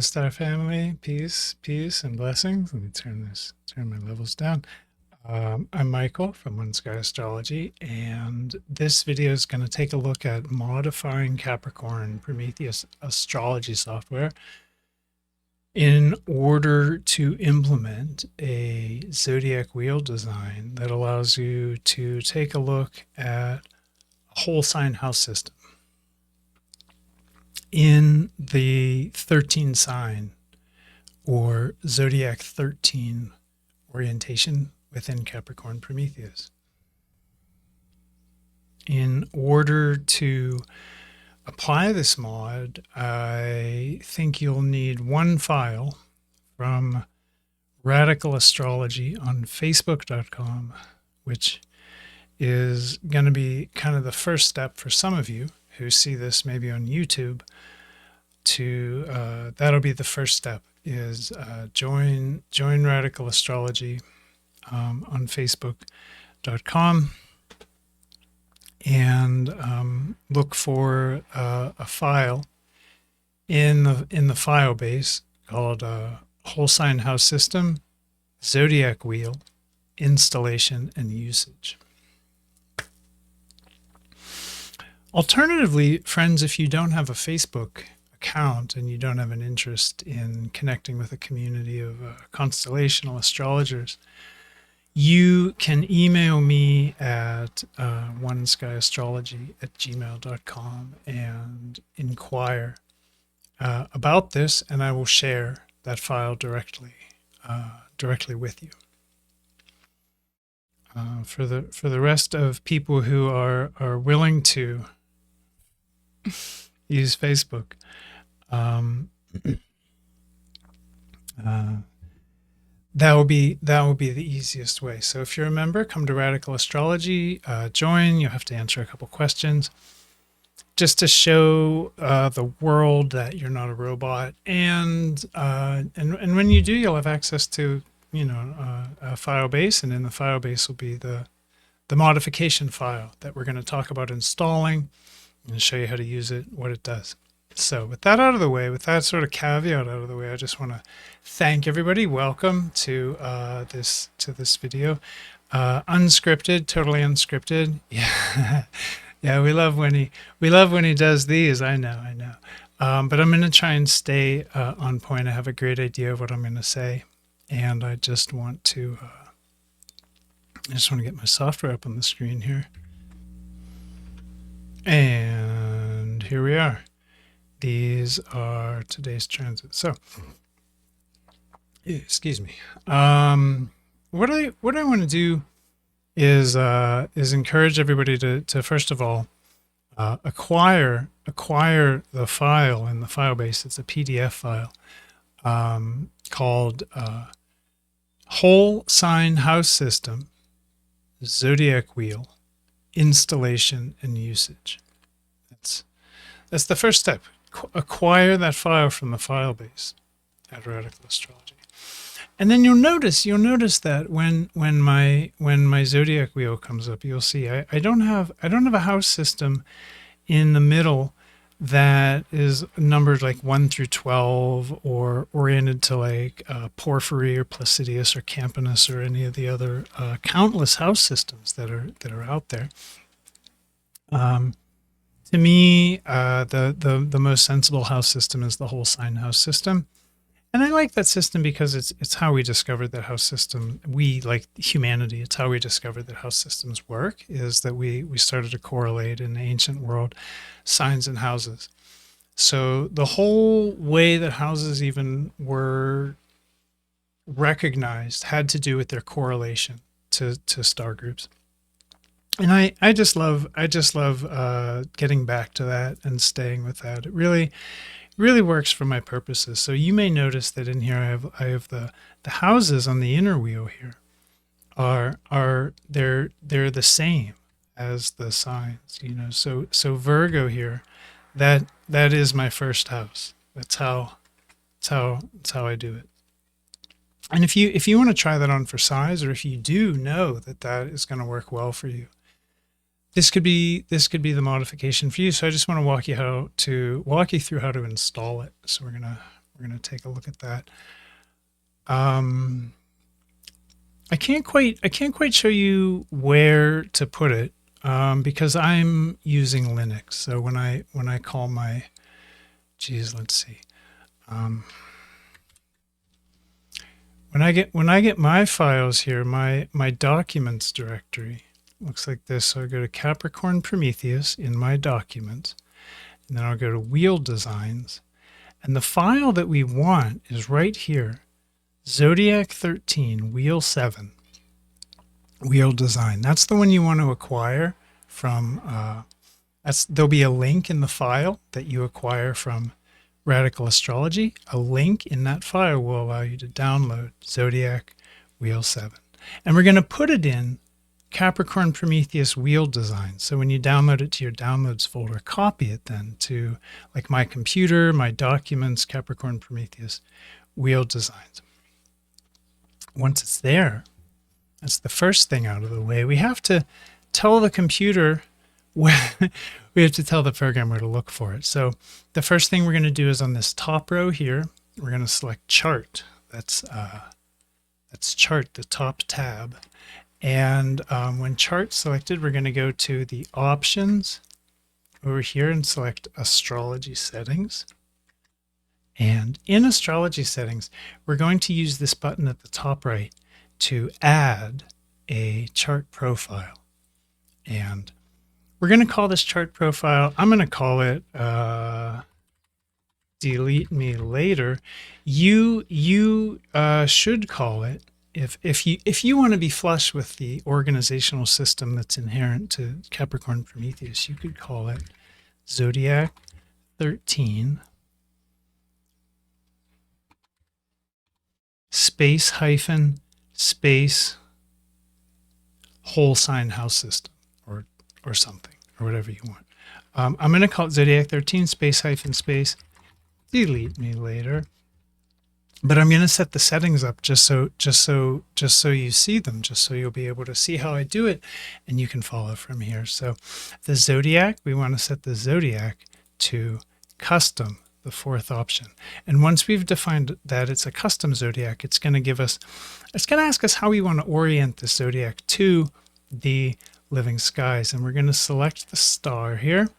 Star family, peace, peace, and blessings. Let me turn my levels down. I'm Michael from oneskyastrology, and this video is going to take a look at modifying Capricorn Prometheus astrology software in order to implement a zodiac wheel design that allows you to take a look at a whole sign house system in the 13 sign or zodiac 13 orientation within Capricorn Prometheus. In order to apply this mod, I think you'll need one file from Radical Astrology on Facebook.com, which is going to be kind of the first step for some of you who see this maybe on YouTube. That'll be the first step, is join Radical Astrology on Facebook.com and look for a file in the file base called Whole Sign House System, Zodiac Wheel, Installation and Usage. Alternatively, friends, if you don't have a Facebook account and you don't have an interest in connecting with a community of constellational astrologers, you can email me at oneskyastrology@gmail.com and inquire about this, and I will share that file directly with you. For the rest of people who are willing to use Facebook, that will be the easiest way. So if you're a member, come to Radical Astrology, join. You'll have to answer a couple questions just to show the world that you're not a robot, and when you do, you'll have access to a file base, and in the file base will be the modification file that we're going to talk about installing and show you how to use it, what it does. So with that out of the way, with that sort of caveat out of the way, I just want to thank everybody. Welcome to this video, unscripted, totally unscripted. Yeah, yeah, we love when he does these. I know. But I'm going to try and stay on point. I have a great idea of what I'm going to say, and I just want to get my software up on the screen here. And here we are. These are today's transits. So, excuse me. What I want to do is encourage everybody to first of all acquire the file in the file base. It's a PDF file called Whole Sign House System, Zodiac Wheel, Installation and Usage. That's the first step. Acquire that file from the file base at Radical Astrology, and then you'll notice that when my zodiac wheel comes up, you'll see I don't have a house system in the middle that is numbered like 1 through 12 or oriented to like Porphyry or Placidius or Campanus or any of the other countless house systems that are out there. To me, the most sensible house system is the whole sign house system. And I like that system because it's how we discovered that house system. We, like humanity, it's how we discovered that house systems work, is that we started to correlate in the ancient world signs and houses. So the whole way that houses even were recognized had to do with their correlation to star groups. And I just love getting back to that and staying with that. It really works for my purposes. So you may notice that in here I have the houses on the inner wheel here they're the same as the signs, So Virgo here, that is my first house. That's how I do it. And if you want to try that on for size, or if you do know that is going to work well for you, this could be the modification for you. So I just want to walk you through how to install it. So we're gonna We're going to take a look at that. I can't quite show you where to put it because I'm using Linux. So when I call my, geez, let's see. When I get my files here, my documents directory looks like this. So I go to Capricorn Prometheus in my documents, and then I'll go to wheel designs, and the file that we want is right here. Zodiac 13, Wheel 7, Wheel Design. That's the one you want to acquire from, there'll be a link in the file that you acquire from Radical Astrology. A link in that file will allow you to download Zodiac Wheel 7. And we're going to put it in Capricorn Prometheus Wheel Design. So when you download it to your downloads folder, copy it then to like my computer, my documents, Capricorn Prometheus Wheel Designs. Once it's there, that's the first thing out of the way. We have to tell the computer where, we have to tell the program where to look for it. So the first thing we're going to do is on this top row here, we're going to select chart. That's chart, the top tab. And when chart's selected, we're going to go to the options over here and select astrology settings. And in astrology settings, we're going to use this button at the top right to add a chart profile. And we're going to call this chart profile, I'm going to call it delete me later. You should call it, if you want to be flush with the organizational system that's inherent to Capricorn Prometheus, you could call it Zodiac 13 space hyphen space whole sign house system or something, or whatever you want. I'm going to call it Zodiac 13 space hyphen space delete me later. But I'm going to set the settings up just so you see them, just so you'll be able to see how I do it, and you can follow from here. So the Zodiac, we want to set the Zodiac to custom, the fourth option. And once we've defined that it's a custom Zodiac, it's going to ask us how we want to orient the Zodiac to the living skies. And we're going to select the star here.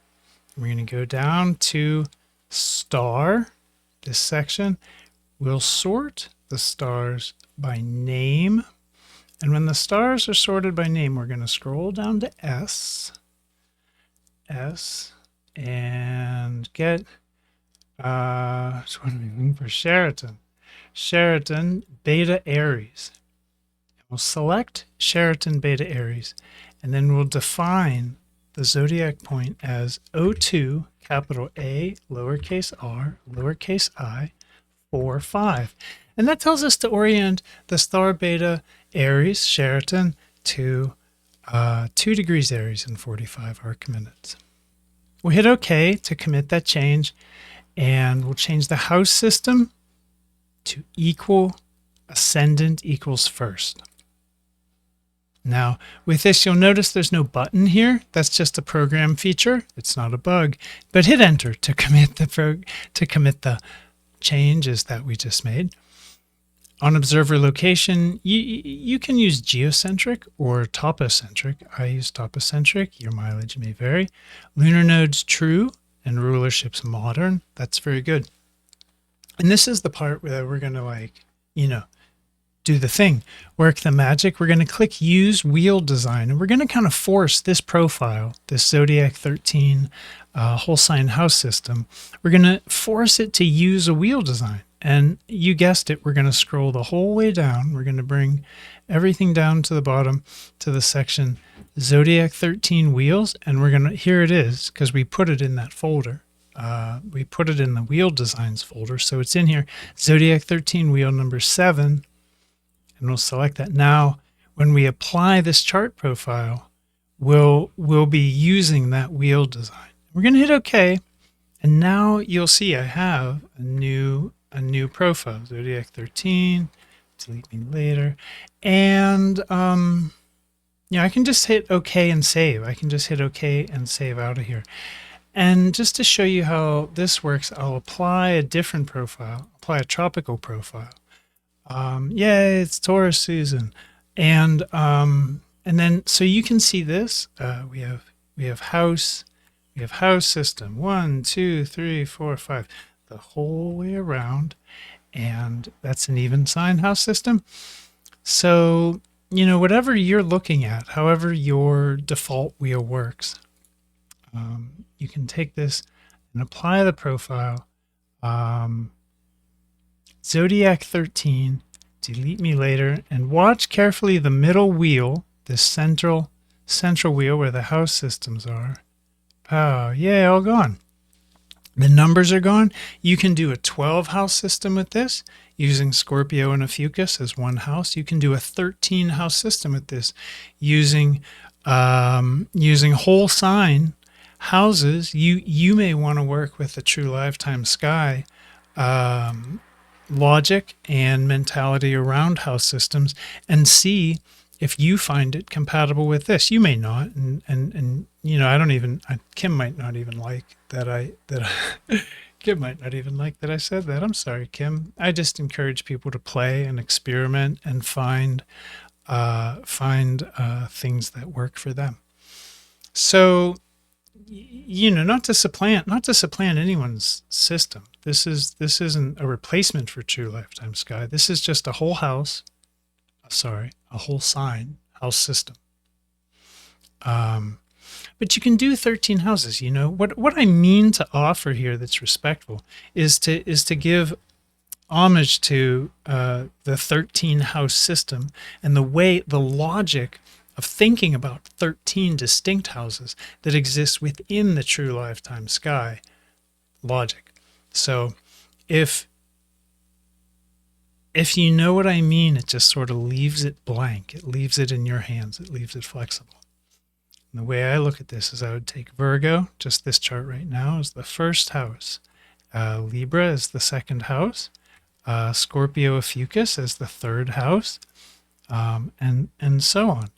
We're going to go down to star, this section. We'll sort the stars by name. And when the stars are sorted by name, we're going to scroll down to S, and get, so what are we looking for? Sheraton Beta Aries. We'll select Sheraton Beta Aries, and then we'll define the zodiac point as O2, capital A, lowercase r, lowercase I, 4, 5. And that tells us to orient the star Beta Aries, Sheraton, to 2 degrees Aries and 45 arc minutes. We'll hit OK to commit that change, and we'll change the house system to equal ascendant equals first. Now, with this, you'll notice there's no button here. That's just a program feature. It's not a bug. But hit Enter to commit the changes that we just made. On observer location, you can use geocentric or topocentric. I use topocentric. Your mileage may vary. Lunar nodes true and rulership's modern. That's very good. And this is the part where we're going to do the thing, work the magic. We're going to click use wheel design, and we're going to kind of force this profile, this Zodiac 13 whole sign house system. We're going to force it to use a wheel design. And you guessed it, we're going to scroll the whole way down. We're going to bring everything down to the bottom to the section Zodiac 13 wheels. And we're going to, here it is, because we put it in that folder. We put it in the wheel designs folder. So it's in here, Zodiac 13 wheel number 7. And we'll select that. Now, when we apply this chart profile, we'll be using that wheel design. We're going to hit OK. And now you'll see I have a new profile, Zodiac 13, delete me later. And I can just hit OK and save. I can just hit OK and save out of here. And just to show you how this works, I'll apply a different profile, apply a tropical profile. Yay, it's Taurus season. And then, so you can see this, we have house, system, 1, 2, 3, 4, 5, the whole way around. And that's an even sign house system. So, you know, whatever you're looking at, however your default wheel works, you can take this and apply the profile. Zodiac 13, delete me later, and watch carefully the middle wheel, this central wheel where the house systems are. Oh, yeah, all gone. The numbers are gone. You can do a 12 house system with this using Scorpio and Ophiuchus as one house. You can do a 13 house system with this using whole sign houses. You may want to work with the true lifetime sky logic and mentality around house systems and see if you find it compatible with this. You may not, and you know, Kim might not even like Kim might not even like that I said that. I'm sorry, Kim. I just encourage people to play and experiment and find things that work for them. So, you know, not to supplant anyone's system. This isn't a replacement for true lifetime sky. This is just a whole house. A whole sign house system. But you can do 13 houses. You know what I mean to offer here that's respectful is to give homage to the 13 house system and the logic of thinking about 13 distinct houses that exist within the true lifetime sky logic. So if you know what I mean, it just sort of leaves it blank. It leaves it in your hands. It leaves it flexible. And the way I look at this is I would take Virgo, just this chart right now, as the first house. Libra as the second house. Scorpio Ophiuchus as the third house. And so on.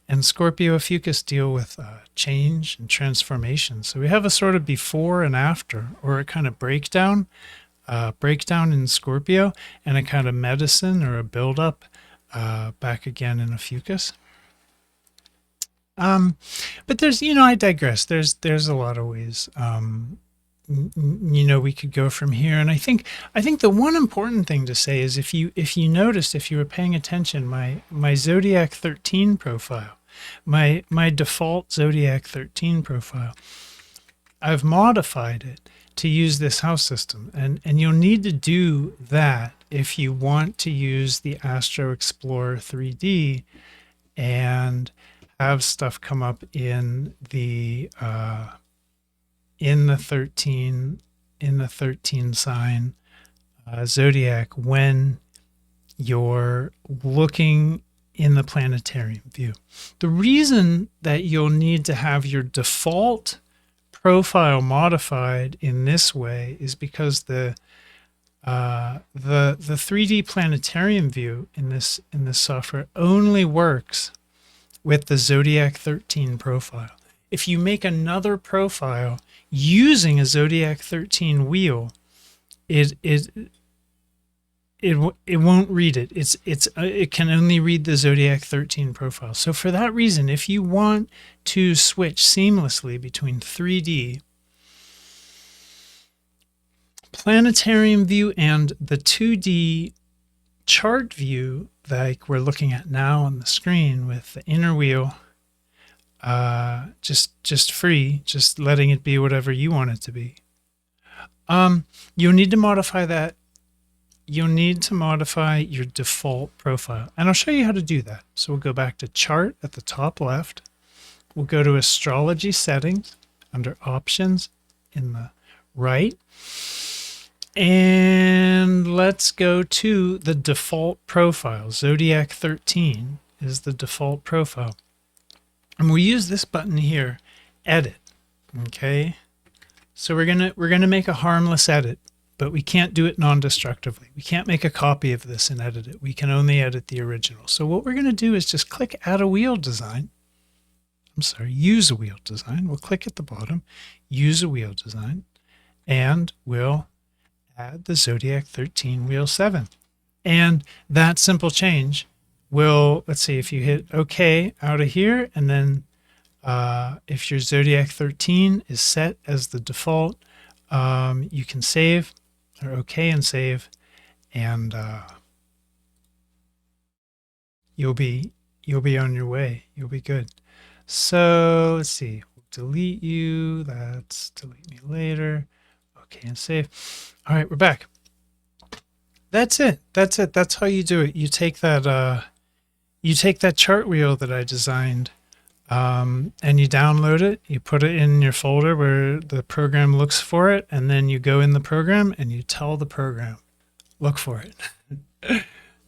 And Scorpio Ophiuchus deal with change and transformation. So we have a sort of before and after, or a kind of breakdown in Scorpio, and a kind of medicine or a buildup back again in Ophiuchus. But there's, you know, I digress. There's a lot of ways, you know, we could go from here. And I think the one important thing to say is if you noticed, if you were paying attention, my Zodiac 13 profile, my default Zodiac 13 profile, I've modified it to use this house system. And you'll need to do that if you want to use the Astro Explorer 3D and have stuff come up in the 13 sign zodiac when you're looking in the planetarium view. The reason that you'll need to have your default profile modified in this way is because the 3D planetarium view in this software only works with the Zodiac 13 profile. If you make another profile using a Zodiac 13 wheel, it won't read it. It can only read the Zodiac 13 profile. So for that reason, if you want to switch seamlessly between 3D planetarium view and the 2D chart view like we're looking at now on the screen with the inner wheel, just free, just letting it be whatever you want it to be. You'll need to modify that. You'll need to modify your default profile. And I'll show you how to do that. So we'll go back to chart at the top left. We'll go to astrology settings under options in the right. And let's go to the default profile. Zodiac 13 is the default profile. And we'll use this button here, edit. Okay. So we're gonna make a harmless edit, but we can't do it non-destructively. We can't make a copy of this and edit it. We can only edit the original. So what we're gonna do is just click add a wheel design I'm sorry, use a wheel design. We'll click at the bottom, use a wheel design, and we'll add the Zodiac 13 wheel 7. And that simple change will, let's see, if you hit OK out of here, and then if your Zodiac 13 is set as the default, you can save or OK and save, and you'll be on your way. You'll be good. So let's see, we'll delete you. That's delete me later. Okay, and save. All right, we're back. That's it. That's it. That's how you do it. You take that chart wheel that I designed, and you download it. You put it in your folder where the program looks for it, and then you go in the program and you tell the program, look for it.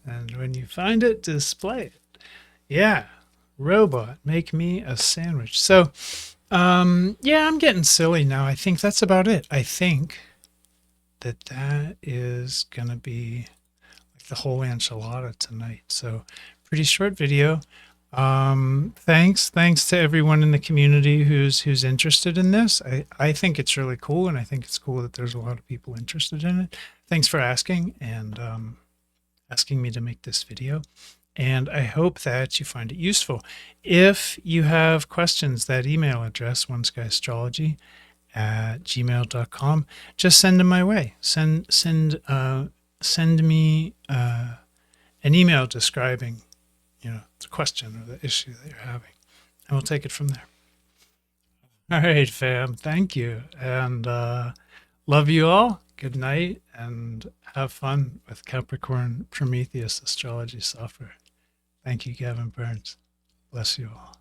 And when you find it, display it. Yeah, robot, make me a sandwich. So, yeah, I'm getting silly now. I think that's about it. I think that is going to be like the whole enchilada tonight. So pretty short video. Thanks to everyone in the community who's interested in this. I think it's really cool, and I think it's cool that there's a lot of people interested in it. Thanks for asking and asking me to make this video. And I hope that you find it useful. If you have questions, that email address, oneskyastrology@gmail.com, just send them my way. Send me an email describing, the question or the issue that you're having, and we'll take it from there. All right, fam. Thank you. And love you all. Good night, and have fun with Capricorn Prometheus astrology software. Thank you, Gavin Burns. Bless you all.